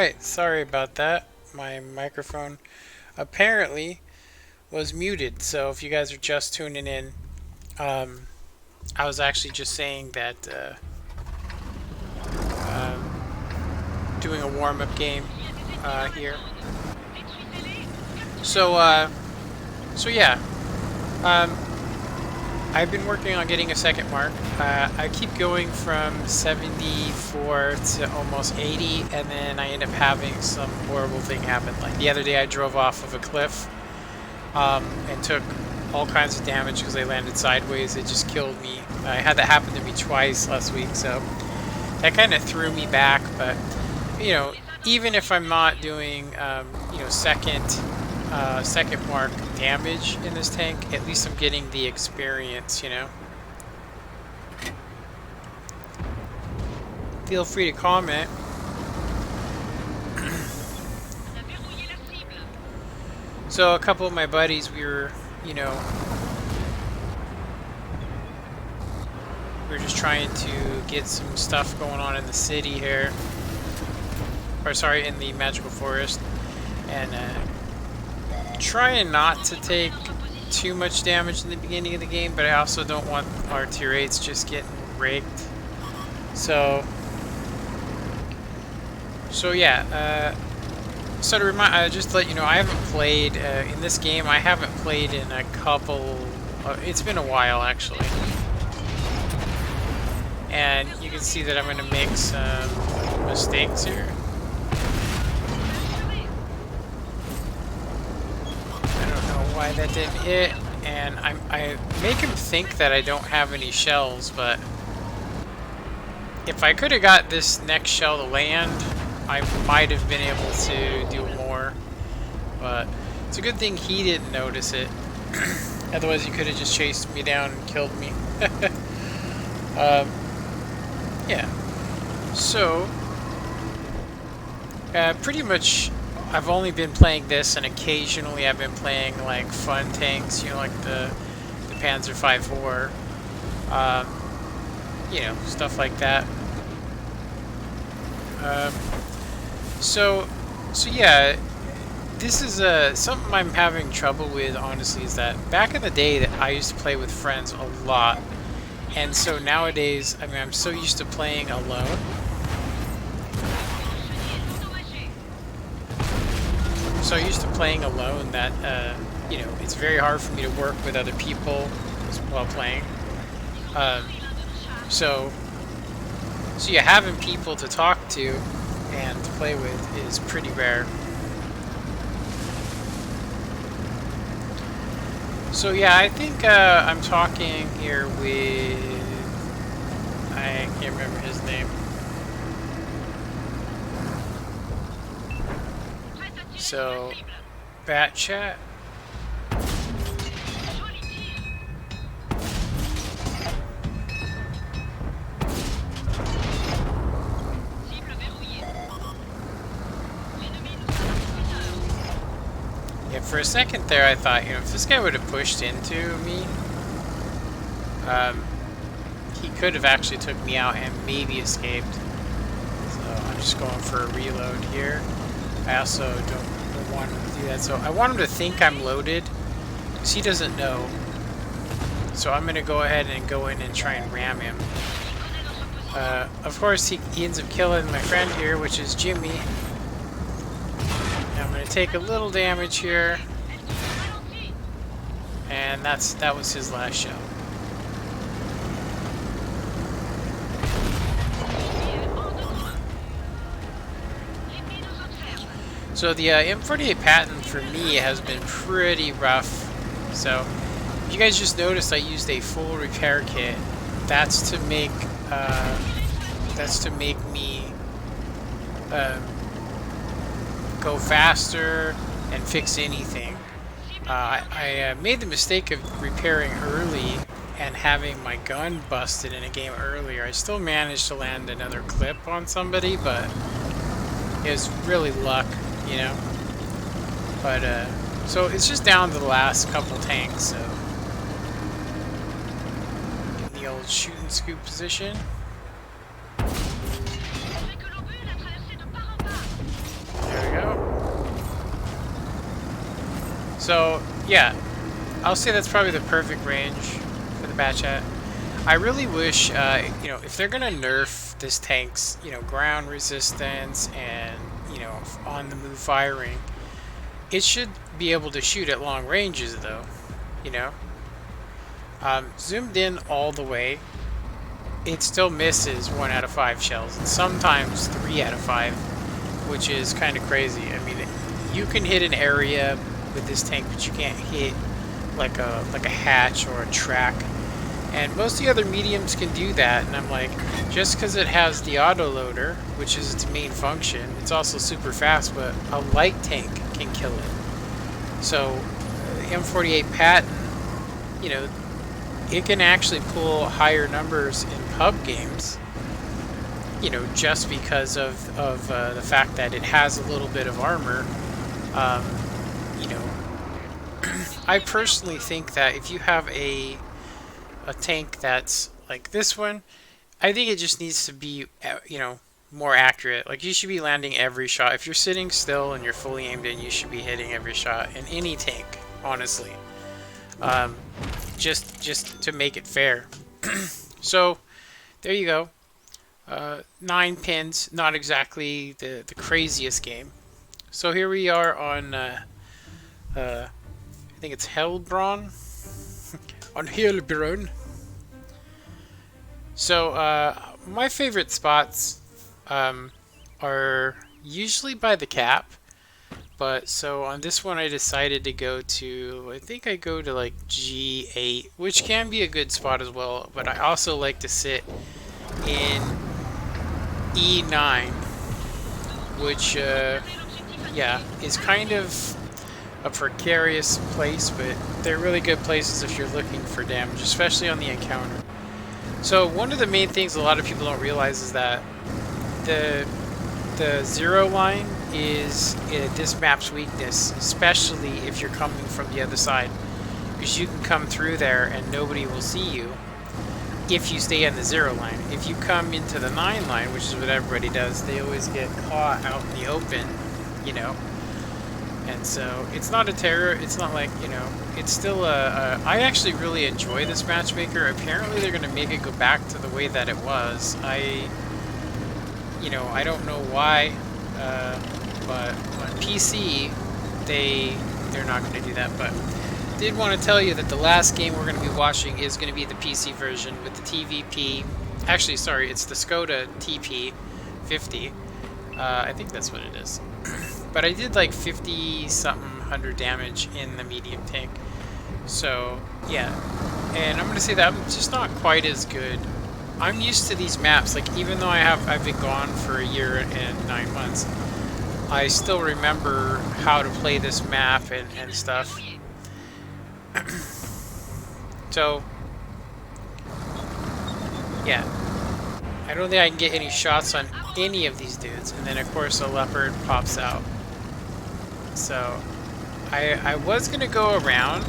Alright, sorry about that. My microphone apparently was muted, so if you guys are just tuning in, I was actually just saying that doing a warm-up game here. So yeah, um, I've been working on getting a second mark. I keep going from 74 to almost 80, and then I end up having some horrible thing happen. Like the other day, I drove off of a cliff and took all kinds of damage because I landed sideways. It just killed me. I had that happen to me twice last week, so that kind of threw me back. But you know, even if I'm not doing second mark damage in this tank, at least I'm getting the experience, Feel free to comment. So a couple of my buddies, we were just trying to get some stuff going on in the city here. Or sorry, in the magical forest. And trying not to take too much damage in the beginning of the game, but I also don't want our tier 8s just getting raked. So yeah, so to remind, just to let you know, I haven't played in this game. I haven't played in a couple. It's been a while actually, and you can see that I'm going to make some mistakes here. I don't know why that didn't hit, and I make him think that I don't have any shells, but if I could have got this next shell to land, I might have been able to do more, but it's a good thing he didn't notice it. Otherwise, he could have just chased me down and killed me. Yeah. So, pretty much, I've only been playing this, and occasionally I've been playing like fun tanks, like the Panzer 5-4, stuff like that. So yeah, this is something I'm having trouble with, honestly, is that back in the day that I used to play with friends a lot, and so nowadays, I mean, I'm so used to playing alone. So used to playing alone that, it's very hard for me to work with other people while playing. So yeah, having people to talk to and to play with is pretty rare. So yeah, I think I'm talking here with, I can't remember his name. So, Bat Chat. Yeah, for a second there I thought, if this guy would have pushed into me, he could have actually took me out and maybe escaped. So I'm just going for a reload here. I also don't want him to do that. So I want him to think I'm loaded, because he doesn't know. So I'm going to go ahead and go in and try and ram him. Of course, he ends up killing my friend here, which is Jimmy. I'm going to take a little damage here, and that was his last shell. So the M48 patent for me has been pretty rough. So you guys just noticed I used a full repair kit. That's to make me go faster and fix anything. I made the mistake of repairing early and having my gun busted in a game earlier. I still managed to land another clip on somebody, but it was really luck, But so it's just down to the last couple tanks. So in the old shoot and scoop position. So yeah, I'll say that's probably the perfect range for the Batchat. I really wish, you know, if they're gonna nerf this tank's, you know, ground resistance and, you know, on the move firing, it should be able to shoot at long ranges though, you know. Zoomed in all the way, it still misses 1 out of 5 shells, and sometimes 3 out of 5, which is kind of crazy. I mean, you can hit an area with this tank, but you can't hit like a hatch or a track. And most of the other mediums can do that, and I'm like, just because it has the autoloader, which is its main function, it's also super fast, but a light tank can kill it. So, M48 Patton, you know, it can actually pull higher numbers in pub games, you know, just because of the fact that it has a little bit of armor. You know, I personally think that if you have a tank that's like this one, I think it just needs to be, you know, more accurate. Like, you should be landing every shot. If you're sitting still and you're fully aimed in, you should be hitting every shot in any tank, honestly. Just to make it fair. So there you go. 9 pins, not exactly the craziest game. So here we are on I think it's Hellbron. On Hellbron. So my favorite spots are usually by the cap. But so on this one I decided to go to, I think I go to like G8, which can be a good spot as well, but I also like to sit in E9, which yeah, is kind of a precarious place, but they're really good places if you're looking for damage, especially on the encounter. So one of the main things a lot of people don't realize is that the zero line is this map's weakness, especially if you're coming from the other side, because you can come through there and nobody will see you if you stay on the 0 line. If you come into the 9 line, which is what everybody does, they always get caught out in the open, you know. And so it's not a terror, it's not like, you know, it's still I actually really enjoy this Matchmaker. Apparently they're going to make it go back to the way that it was. You know, I don't know why, but on PC, they're not going to do that. But did want to tell you that the last game we're going to be watching is going to be the PC version with the TVP. Actually, sorry, it's the SKODA TP50. I think that's what it is. But I did like 50-something hundred damage in the medium tank. So, yeah. And I'm going to say that I'm just not quite as good. I'm used to these maps, like even though I've been gone for a year and 9 months, I still remember how to play this map and stuff. So, yeah. I don't think I can get any shots on any of these dudes, and then of course a leopard pops out. So, I was gonna go around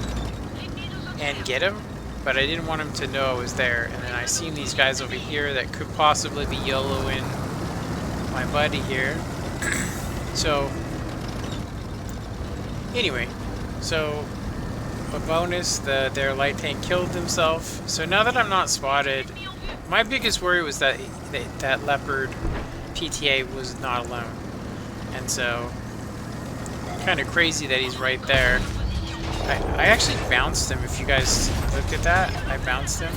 and get him, but I didn't want him to know I was there. And then I seen these guys over here that could possibly be YOLOing my buddy here. So, anyway, so a bonus, their light tank killed himself. So now that I'm not spotted, my biggest worry was that that leopard PTA was not alone. And so, kind of crazy that he's right there. I actually bounced him, if you guys looked at that. I bounced him.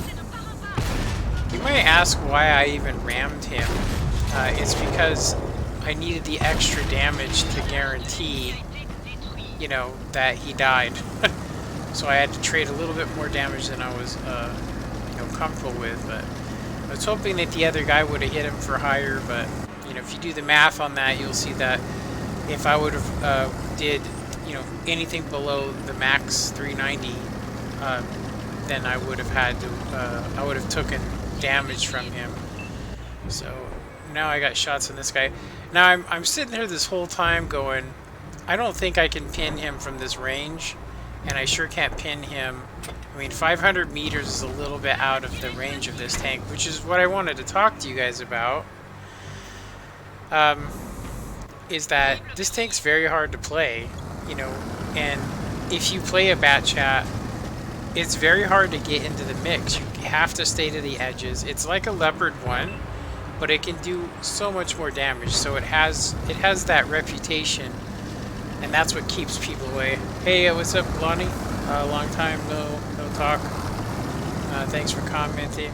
You might ask why I even rammed him. It's because I needed the extra damage to guarantee, you know, that he died. So I had to trade a little bit more damage than I was, you know, comfortable with. But I was hoping that the other guy would have hit him for higher. But, you know, if you do the math on that, you'll see that if I would have did, you know, anything below the max 390, then I would have had to, I would have taken damage from him. So now I got shots on this guy. Now I'm sitting here this whole time going, I don't think I can pin him from this range, and I sure can't pin him. I mean, 500 meters is a little bit out of the range of this tank, which is what I wanted to talk to you guys about. Is that this tank's very hard to play, you know, and if you play a bat chat, it's very hard to get into the mix. You have to stay to the edges. It's like a Leopard 1, but it can do so much more damage. So it has that reputation, and that's what keeps people away. Hey, what's up, Lonnie? Long time no talk. Thanks for commenting.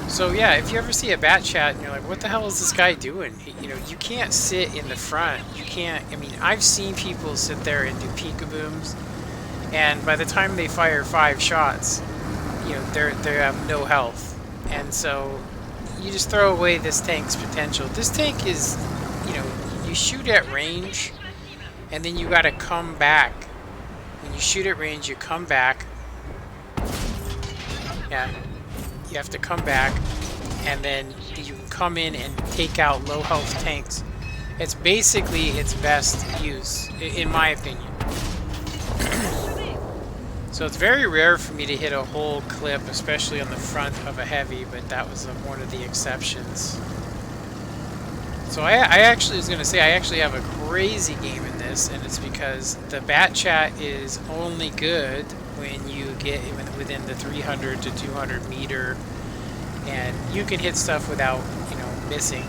So yeah, if you ever see a bat chat and you're like, what the hell is this guy doing? You know, you can't sit in the front. You can't, I mean, I've seen people sit there and do peekabooms, and by the time they fire 5 shots, you know, they have no health. And so you just throw away this tank's potential. This tank is, you know, you shoot at range, and then you gotta come back. When you shoot at range, you come back. Yeah. You have to come back, and then you can come in and take out low health tanks. It's basically its best use, in my opinion. So it's very rare for me to hit a whole clip, especially on the front of a heavy, but that was one of the exceptions. So I actually was going to say I actually have a crazy game in this, and it's because the bat chat is only good when you get within the 300 to 200 meter, and you can hit stuff without, you know, missing.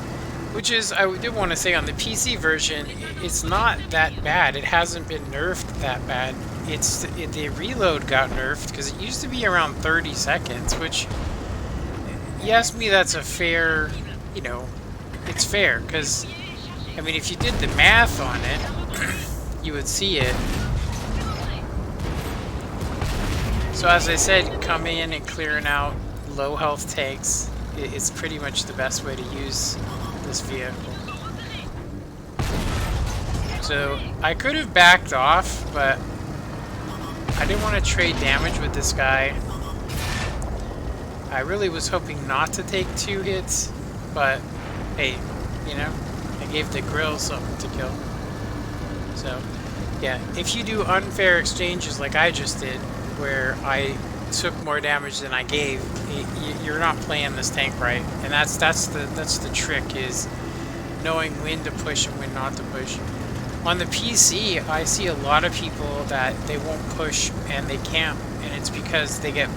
Which is, I did want to say, on the PC version, it's not that bad. It hasn't been nerfed that bad. The reload got nerfed because it used to be around 30 seconds, which, you ask me, that's a fair, you know, it's fair, because, I mean, if you did the math on it, you would see it. So as I said, coming in and clearing out low health tanks is pretty much the best way to use this vehicle. So I could have backed off, but I didn't want to trade damage with this guy. I really was hoping not to take 2 hits, but hey, you know, I gave the grill something to kill. So yeah, if you do unfair exchanges like I just did, where I took more damage than I gave, you're not playing this tank right. And that's the trick, is knowing when to push and when not to push. On the PC, I see a lot of people that they won't push and they camp, and it's because they get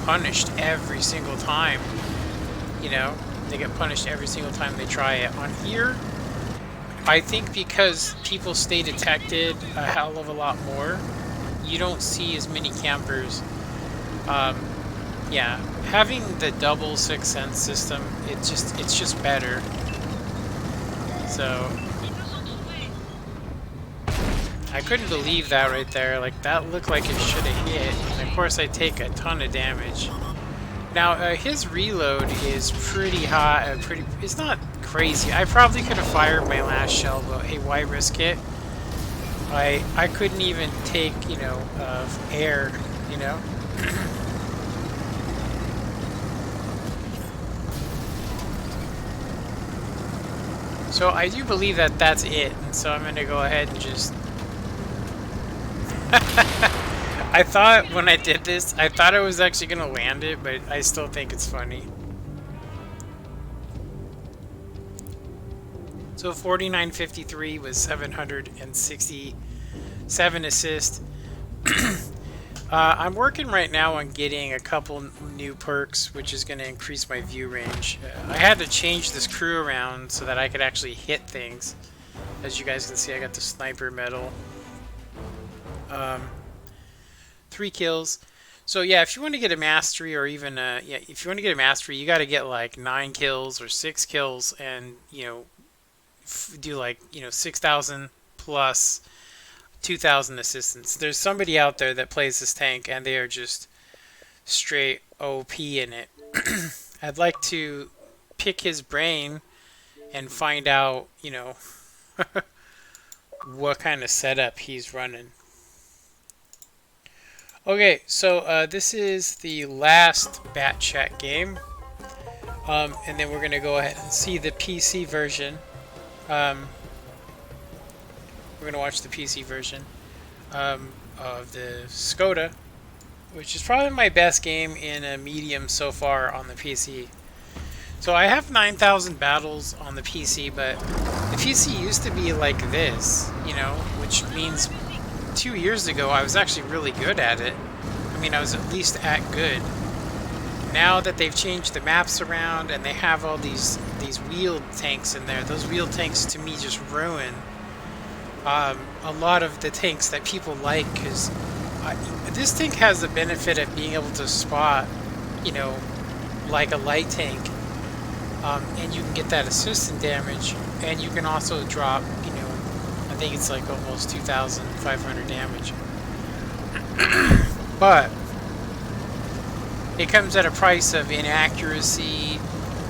punished every single time. You know, they get punished every single time they try it. On here, I think because people stay detected a hell of a lot more, you don't see as many campers. Yeah, having the double 6 sense system, it's just better. So I couldn't believe that right there. Like, that looked like it should have hit. And of course I take a ton of damage. Now his reload is pretty high. It's not crazy. I probably could have fired my last shell, but hey, why risk it? I couldn't even take, you know, air, you know. So I do believe that that's it, and so I'm going to go ahead and just... I thought when I did this, I thought I was actually going to land it, but I still think it's funny. So 4953 was 767 assists. I'm working right now on getting a couple new perks, which is going to increase my view range. I had to change this crew around so that I could actually hit things. As you guys can see, I got the sniper medal. 3 kills. So yeah, if you want to get a mastery, or even if you want to get a mastery, you got to get like 9 kills or 6 kills, and you know, do like, you know, 6,000 plus 2,000 assistance. There's somebody out there that plays this tank, and they are just straight OP in it. I'd like to pick his brain and find out, you know, what kind of setup he's running. Okay, so this is the last Bat Chat game, and then we're gonna go ahead and see the PC version. We're gonna watch the PC version of the SKODA, which is probably my best game in a medium so far on the PC. So I have 9,000 battles on the PC, but the PC used to be like this, you know, which means 2 years ago, I was actually really good at it. I mean, I was at least at good. Now that they've changed the maps around and they have all these wheeled tanks in there, those wheeled tanks to me just ruin a lot of the tanks that people like, because this tank has the benefit of being able to spot, you know, like a light tank, and you can get that assistant damage, and you can also drop, you know, I think it's like almost 2,500 damage. But it comes at a price of inaccuracy,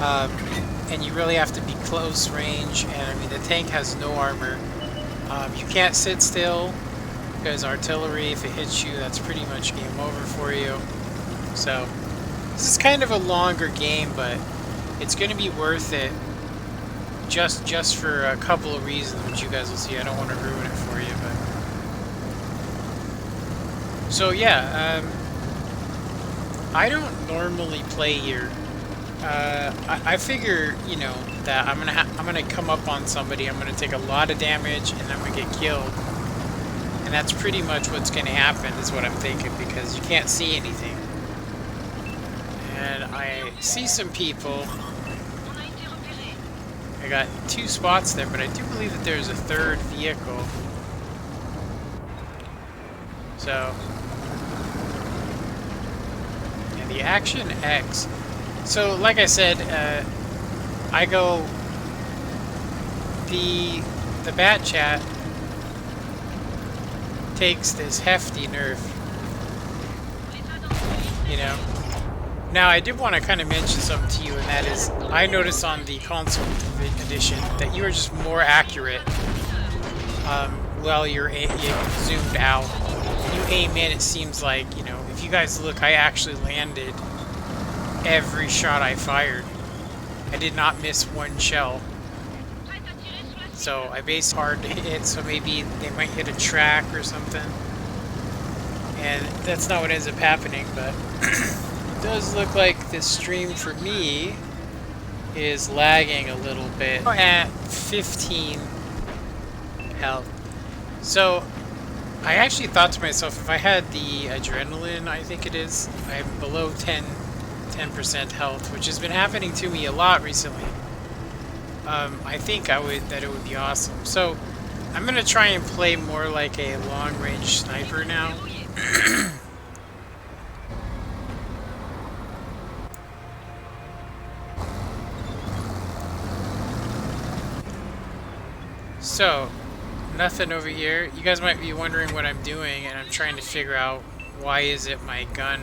and you really have to be close range, and I mean the tank has no armor. You can't sit still, because artillery, if it hits you, that's pretty much game over for you. So this is kind of a longer game, but it's going to be worth it just for a couple of reasons, which you guys will see. I don't want to ruin it for you, but so yeah, I don't normally play here. I figure, you know, that I'm gonna come up on somebody, I'm gonna take a lot of damage, and I'm gonna get killed, and that's pretty much what's gonna happen, is what I'm thinking, because you can't see anything. And I see some people. I got 2 spots there, but I do believe that there's a 3rd vehicle. So yeah, the Action X. So, like I said, I go, the Bat Chat takes this hefty nerf, you know. Now, I did want to kind of mention something to you, and that is, I noticed on the console edition that you are just more accurate while you're zoomed out. When you aim in, it seems like, you know, if you guys look, I actually landed every shot I fired. I did not miss one shell. So I based hard to hit, so maybe they might hit a track or something. And that's not what ends up happening, but it does look like this stream for me is lagging a little bit at 15 health. So I actually thought to myself, if I had the adrenaline, I think it is, I'm below 10% health, which has been happening to me a lot recently. I think that it would be awesome. So I'm gonna try and play more like a long-range sniper now. So nothing over here. You guys might be wondering what I'm doing, and I'm trying to figure out why is it my gun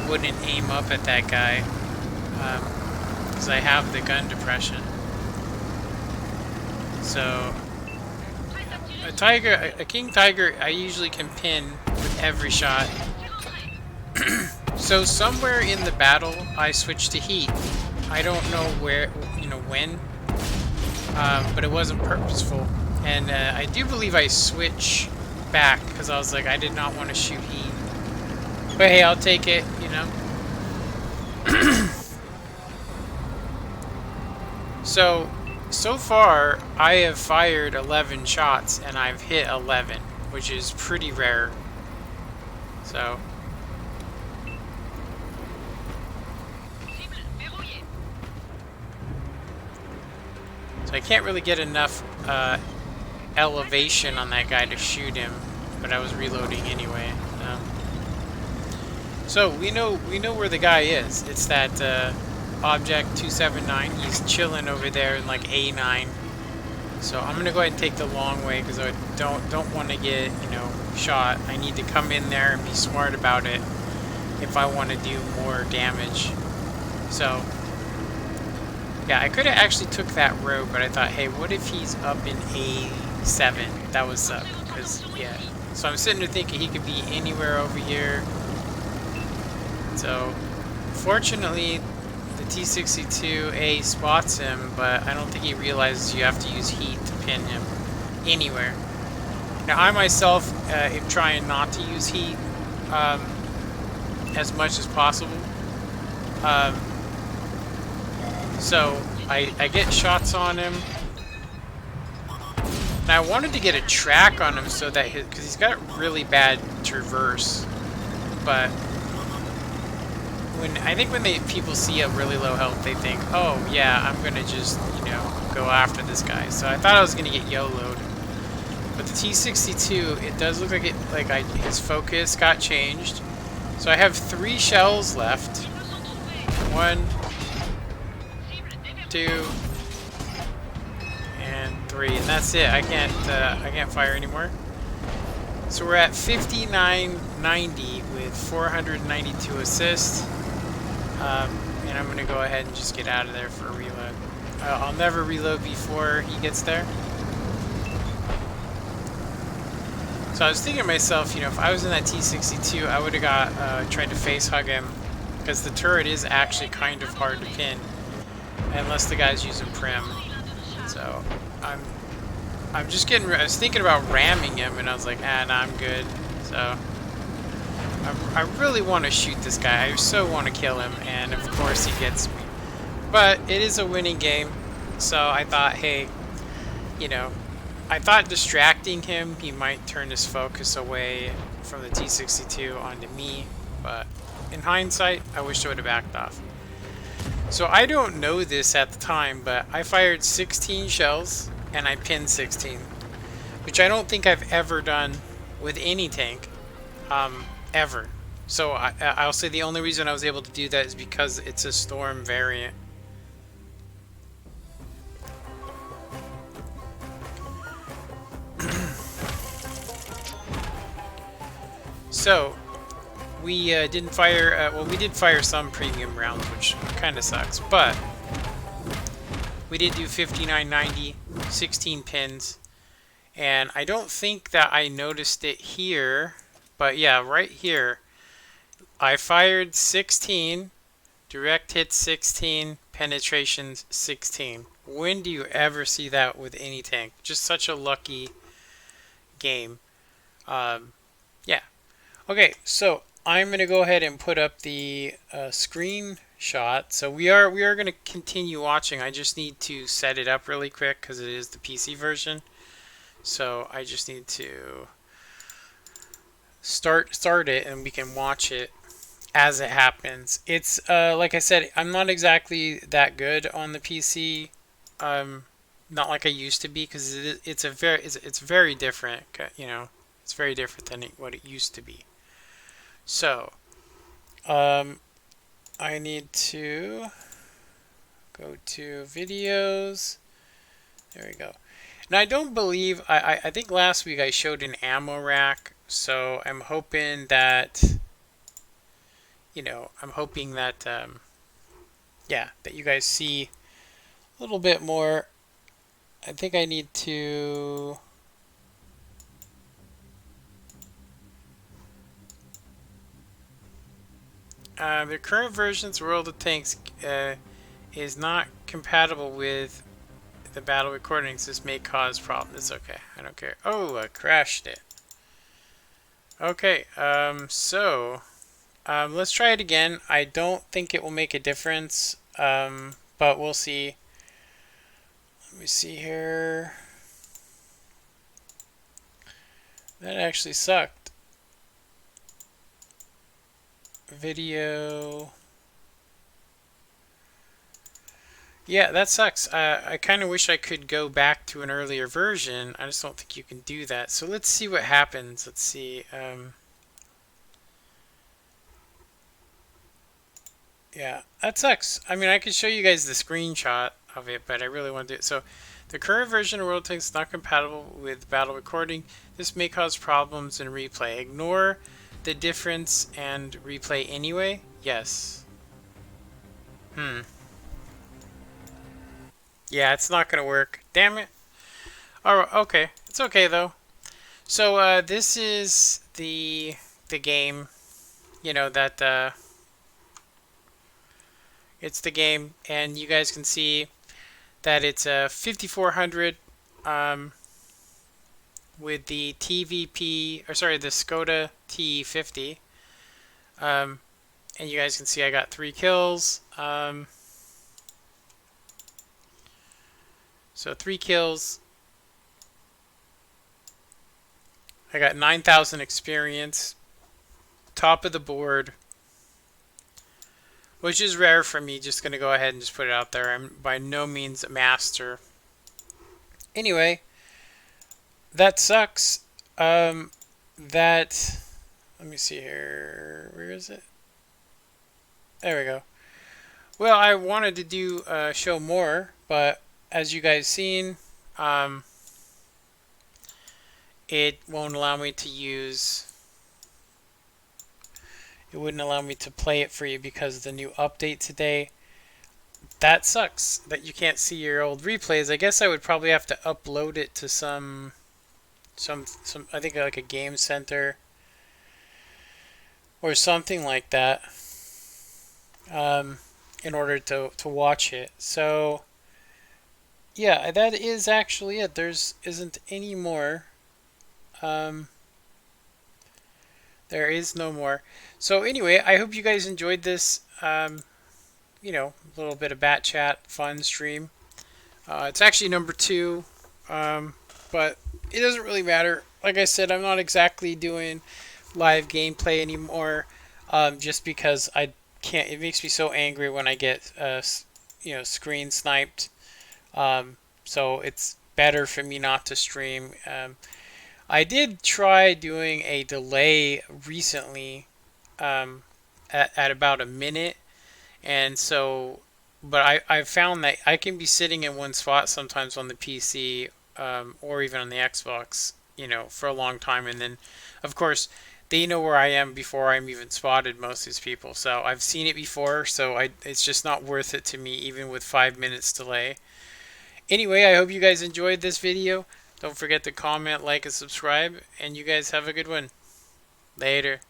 wouldn't aim up at that guy, because I have the gun depression. So a king tiger, I usually can pin with every shot. So somewhere in the battle, I switched to heat. I don't know where, you know, when, but it wasn't purposeful. And I do believe I switched back because I was like, I did not want to shoot heat. But hey, I'll take it, you know. So far, I have fired 11 shots, and I've hit 11, which is pretty rare. So I can't really get enough elevation on that guy to shoot him, but I was reloading anyway. So we know where the guy is. It's that object 279. He's chilling over there in like A9. So I'm gonna go ahead and take the long way because I don't want to get, you know, shot. I need to come in there and be smart about it if I want to do more damage. So yeah, I could have actually took that road, but I thought, hey, what if he's up in A7? That would suck. Because yeah. So I'm sitting there thinking he could be anywhere over here. So fortunately, the T-62A spots him, but I don't think he realizes you have to use heat to pin him anywhere. Now, I myself am trying not to use heat as much as possible. So I get shots on him, Now I wanted to get a track on him so that because he's got really bad traverse, but I think when people see a really low health, they think, oh yeah, I'm gonna just go after this guy. So I thought I was gonna get YOLO'd, but the T62, it does look like his focus got changed. So I have 3 shells left. 1, 2, and 3, and that's it. I can't fire anymore. So we're at 5990 with 492 assists. And I'm gonna go ahead and just get out of there for a reload. I'll never reload before he gets there. So I was thinking to myself, if I was in that T62, I would have tried to face hug him, because the turret is actually kind of hard to pin, unless the guy's using prim. So I'm just getting. I was thinking about ramming him, and I was like, nah, I'm good. So I really want to shoot this guy. I so want to kill him, and of course he gets me. But it is a winning game, so I thought, hey, I thought distracting him, he might turn his focus away from the T62 onto me, but in hindsight, I wish I would have backed off. So I don't know this at the time, but I fired 16 shells, and I pinned 16, which I don't think I've ever done with any tank, ever. So I'll say the only reason I was able to do that is because it's a Storm variant. So we didn't fire, well, we did fire some premium rounds, which kind of sucks, but we did do 5990, 16 pins, and I don't think that I noticed it here, but yeah, right here, I fired 16, direct hits 16, penetrations 16. When do you ever see that with any tank? Just such a lucky game. Yeah. Okay, so I'm gonna go ahead and put up the screenshot. So we are gonna continue watching. I just need to set it up really quick because it is the PC version. So I just need to start it, and we can watch it as it happens. It's like I said, I'm not exactly that good on the PC. Not like I used to be, because it's very different. It's very different than what it used to be. So, I need to go to videos. There we go. Now I don't believe, I think last week I showed an ammo rack, so I'm hoping that, yeah, that you guys see a little bit more. I think I need to... the current version's World of Tanks is not compatible with the battle recordings. This may cause problems. It's okay. I don't care. Oh, I crashed it. Okay, so let's try it again. I don't think it will make a difference, but we'll see. Let me see here. That actually sucked. Video. Yeah, that sucks. I kind of wish I could go back to an earlier version. I just don't think you can do that. So let's see what happens. Let's see. Yeah, that sucks. I mean, I could show you guys the screenshot of it, but I really want to do it. So the current version of World Tanks is not compatible with battle recording. This may cause problems in replay. Ignore the difference and replay anyway? Yes. Yeah, it's not gonna work. Damn it. Oh, okay. It's okay though. So this is the game. That it's the game, and you guys can see that it's a 5400 with the TVP, or sorry, the SKODA T50. And you guys can see I got 3 kills. So 3 kills. I got 9,000 experience, top of the board, which is rare for me. Just gonna go ahead and just put it out there. I'm by no means a master. Anyway, that sucks. That, let me see here. Where is it? There we go. Well, I wanted to do show more, but as you guys seen, it won't allow me to use. It wouldn't allow me to play it for you because of the new update today. That sucks that you can't see your old replays. I guess I would probably have to upload it to some I think like a game center or something like that, in order to watch it. So yeah, that is actually it. There's isn't any more. There is no more. So anyway, I hope you guys enjoyed this. You know, a little bit of bat chat, fun stream. It's actually number 2, but it doesn't really matter. Like I said, I'm not exactly doing live gameplay anymore, just because I can't. It makes me so angry when I get, you know, screen sniped. So it's better for me not to stream. I did try doing a delay recently, at about a minute, and so, but I found that I can be sitting in one spot sometimes on the PC, or even on the Xbox, you know, for a long time, and then, of course, they know where I am before I'm even spotted, most of these people. So I've seen it before, so it's just not worth it to me, even with 5 minutes delay. Anyway, I hope you guys enjoyed this video. Don't forget to comment, like, and subscribe, and you guys have a good one. Later.